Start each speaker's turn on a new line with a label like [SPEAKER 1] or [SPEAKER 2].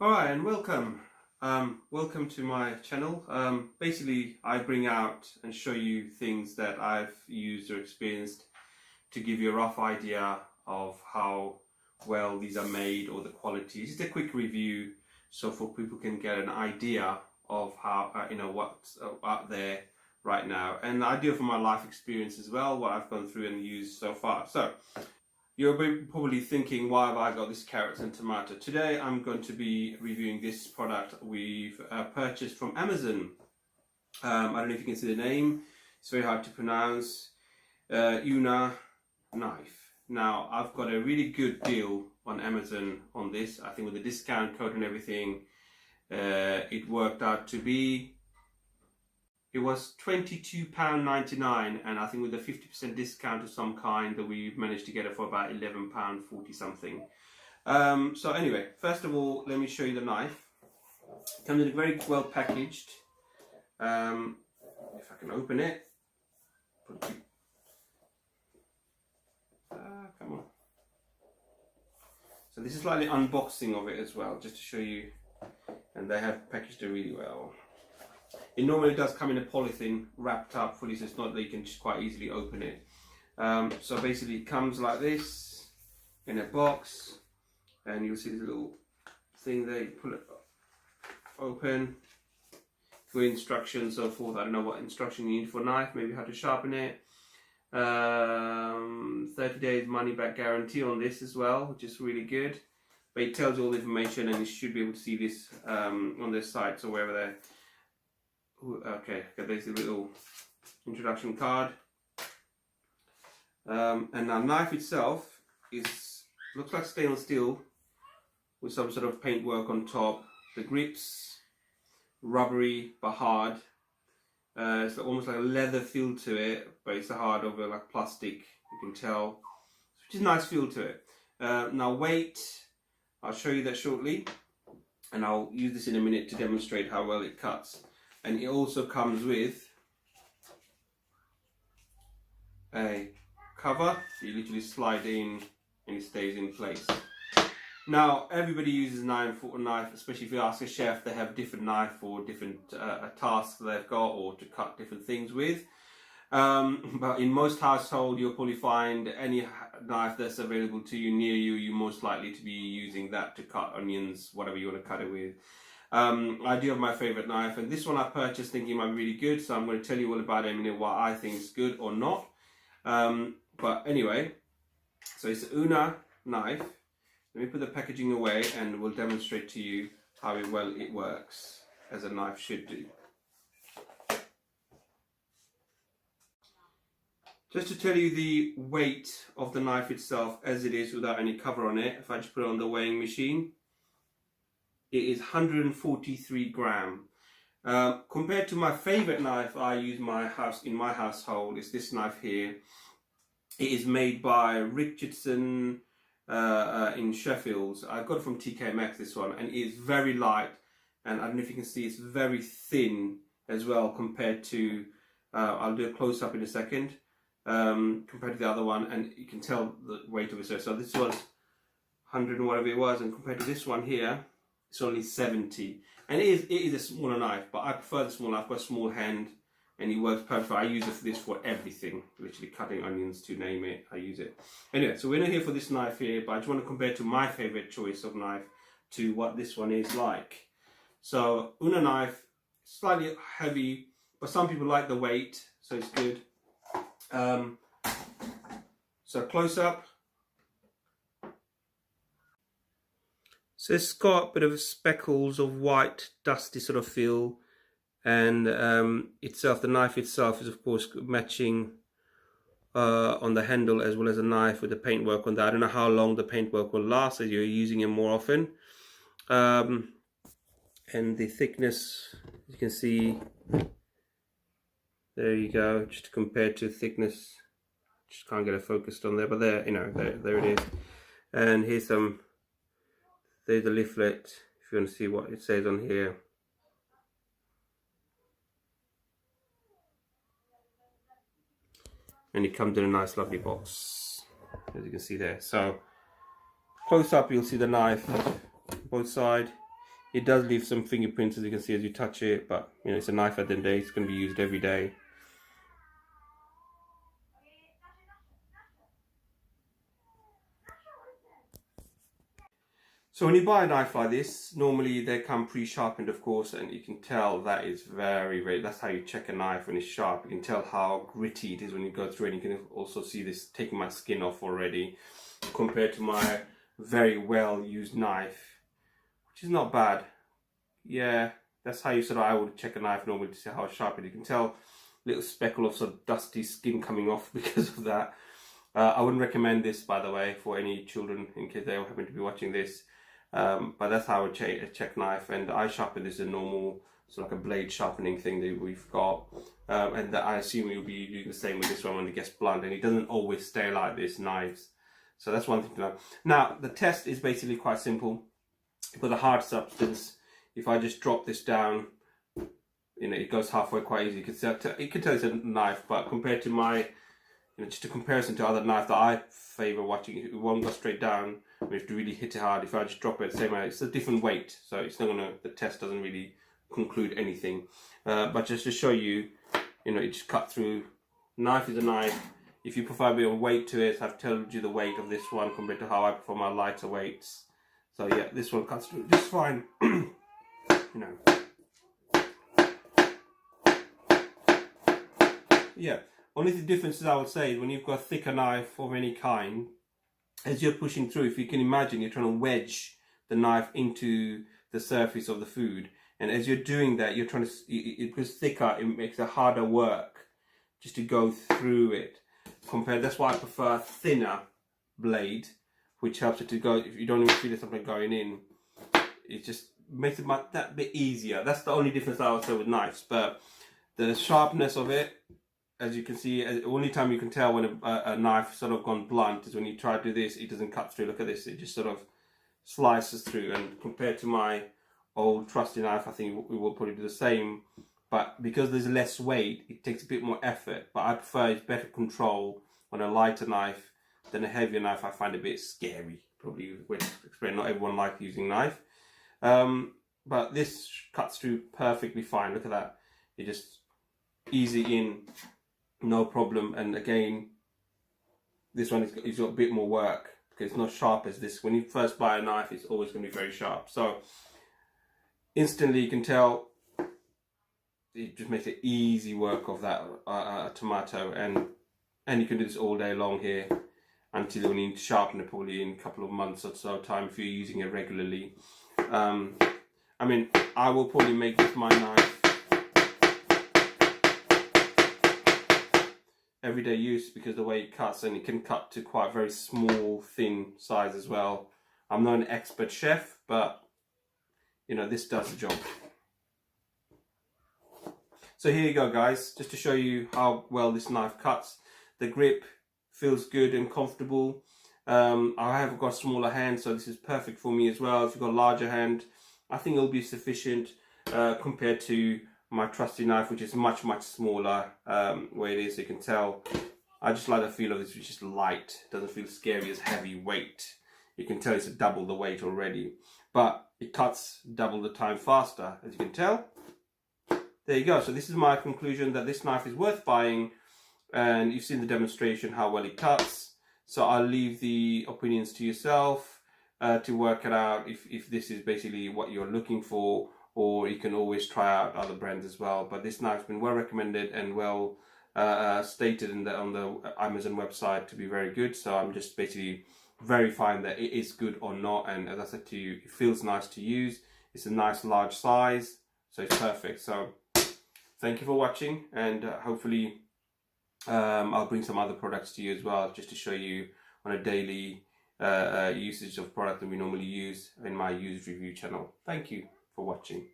[SPEAKER 1] Alright, and welcome. Welcome to my channel. Basically, I bring out and show you things that I've used or experienced to give you a rough idea of how well these are made or the quality. Just a quick review so for people can get an idea of how what's out there right now, and an idea from my life experience as well, what I've gone through and used so far. So you're probably thinking, why have I got this carrots and tomato? Today I'm going to be reviewing this product we've purchased from Amazon. I don't know if you can see the name, it's very hard to pronounce. EUNA knife. Now I've got a really good deal on Amazon on this. I think with the discount code and everything, it worked out to be, it was £22.99, and I think with a 50% discount of some kind that we managed to get it for about £11.40 something. So anyway, first of all, let me show you the knife. It comes in very well packaged. If I can open it. Come on. So this is like the unboxing of it as well, just to show you, and they have packaged it really well. It normally does come in a polythene wrapped up fully, so it's not that you can just quite easily open it. So basically it comes like this in a box, and you'll see this little thing there. You pull it open, with instructions, so forth. I don't know what instruction you need for a knife, maybe how to sharpen it. 30 days money back guarantee on this as well, which is really good. But it tells you all the information, and you should be able to see this on their sites or wherever they're. Okay, there's a little introduction card. And the knife itself looks like stainless steel with some sort of paintwork on top. The grips, rubbery but hard. It's almost like a leather feel to it, but it's a hard over like plastic, you can tell, which is a nice feel to it. Now weight, I'll show you that shortly, and I'll use this in a minute to demonstrate how well it cuts. And it also comes with a cover, so you literally slide in and it stays in place. Now everybody uses knife, especially if you ask a chef, they have different knife for different tasks they've got, or to cut different things with. But in most households, you'll probably find any knife that's available to you near you, you're most likely to be using that to cut onions, whatever you want to cut it with. I do have my favorite knife, and this one I purchased thinking it might be really good, so I'm going to tell you all about it in a minute, what I think is good or not. But anyway, so it's an EUNA knife. Let me put the packaging away and we'll demonstrate to you how well it works, as a knife should do. Just to tell you the weight of the knife itself as it is without any cover on it, if I just put it on the weighing machine, it is 143 grams. Compared to my favorite knife I use in my household, is this knife here. It is made by Richardson in Sheffield. I got it from TK Maxx, this one, and it is very light, and I don't know if you can see, it's very thin as well compared to, I'll do a close-up in a second, compared to the other one, and you can tell the weight of it. So this was 100 and whatever it was, and compared to this one here, it's only 70, and it is a smaller knife, but I prefer the small knife. I've got a small hand, and it works perfect. I use this for everything, literally cutting onions, to name it, I use it. Anyway, so we're not here for this knife here, but I just want to compare to my favorite choice of knife to what this one is like. So EUNA knife, slightly heavy, but some people like the weight, so it's good. So close up. So it's got a bit of speckles of white, dusty sort of feel, and the knife itself is of course matching on the handle as well as the knife with the paintwork on that. I don't know how long the paintwork will last as you're using it more often. And the thickness, you can see, there you go, just compared to thickness, just can't get it focused on there, but there, there it is. And here's there's the leaflet, if you want to see what it says on here. And it comes in a nice lovely box, as you can see there. So close up, you'll see the knife both sides. It does leave some fingerprints, as you can see as you touch it, but you know, it's a knife at the end of the day. It's going to be used every day. So when you buy a knife like this, normally they come pre-sharpened, of course, and you can tell that is very, that's how you check a knife when it's sharp. You can tell how gritty it is when you go through it. And you can also see this taking my skin off already, compared to my very well used knife, which is not bad. Yeah, that's how I would check a knife normally, to see how sharp it is. You can tell little speckle of sort of dusty skin coming off because of that. I wouldn't recommend this, by the way, for any children in case they happen to be watching this. But that's how I would check knife, and eye sharpen is a normal sort of like a blade sharpening thing that we've got, and that I assume you'll be doing the same with this one when it gets blunt, and it doesn't always stay like this, knives. So that's one thing to know. Now the test is basically quite simple. For the hard substance, if I just drop this down, you know, it goes halfway quite easy. You can tell it's a knife, but compared to my, you know, just a comparison to other knives that I favour watching, it won't go straight down. We have to really hit it hard. If I just drop it the same way, it's a different weight, so it's not gonna. The test doesn't really conclude anything. But just to show you, you know, it just cut through. Knife is a knife. If you prefer a bit of weight to it, I've told you the weight of this one compared to how I prefer my lighter weights. So yeah, this one cuts through just fine. You know. Yeah. Only the difference is, I would say, when you've got a thicker knife of any kind, as you're pushing through, if you can imagine, you're trying to wedge the knife into the surface of the food, and as you're doing that, you're trying to, because thicker, it makes it harder work just to go through it. That's why I prefer a thinner blade, which helps it to go. If you don't even feel something going in, it just makes it that bit easier. That's the only difference I would say with knives. But the sharpness of it, as you can see, the only time you can tell when a knife sort of gone blunt is when you try to do this, it doesn't cut through. Look at this, it just sort of slices through. And compared to my old trusty knife, I think we will probably do the same. But because there's less weight, it takes a bit more effort. But I prefer it's better control on a lighter knife than a heavier knife. I find it a bit scary, probably when explain. Not everyone likes using knife. But this cuts through perfectly fine. Look at that. It just easy in. No problem. And again, this one is got a bit more work because it's not sharp as this. When you first buy a knife, it's always going to be very sharp. So instantly you can tell it just makes it easy work of that tomato, and you can do this all day long here until you need to sharpen it, probably in a couple of months or so time if you're using it regularly. I mean, I will probably make this my knife everyday use because the way it cuts, and it can cut to quite very small, thin size as well. I'm not an expert chef, but you know, this does the job. So here you go, guys, just to show you how well this knife cuts. The grip feels good and comfortable. I have got a smaller hand, so this is perfect for me as well. If you've got a larger hand, I think it'll be sufficient compared to my trusty knife, which is much smaller. Where it is, you can tell. I just like the feel of this, which is light. It doesn't feel scary as heavy weight. You can tell it's double the weight already, but it cuts double the time faster, as you can tell. There you go. So this is my conclusion, that this knife is worth buying, and you've seen the demonstration how well it cuts. So I'll leave the opinions to yourself to work it out if this is basically what you're looking for, or you can always try out other brands as well. But this knife's been well recommended and well stated on the Amazon website to be very good. So I'm just basically verifying that it is good or not. And as I said to you, it feels nice to use. It's a nice large size, so it's perfect. So thank you for watching, and hopefully I'll bring some other products to you as well, just to show you on a daily usage of product that we normally use in my used review channel. Thank you for watching.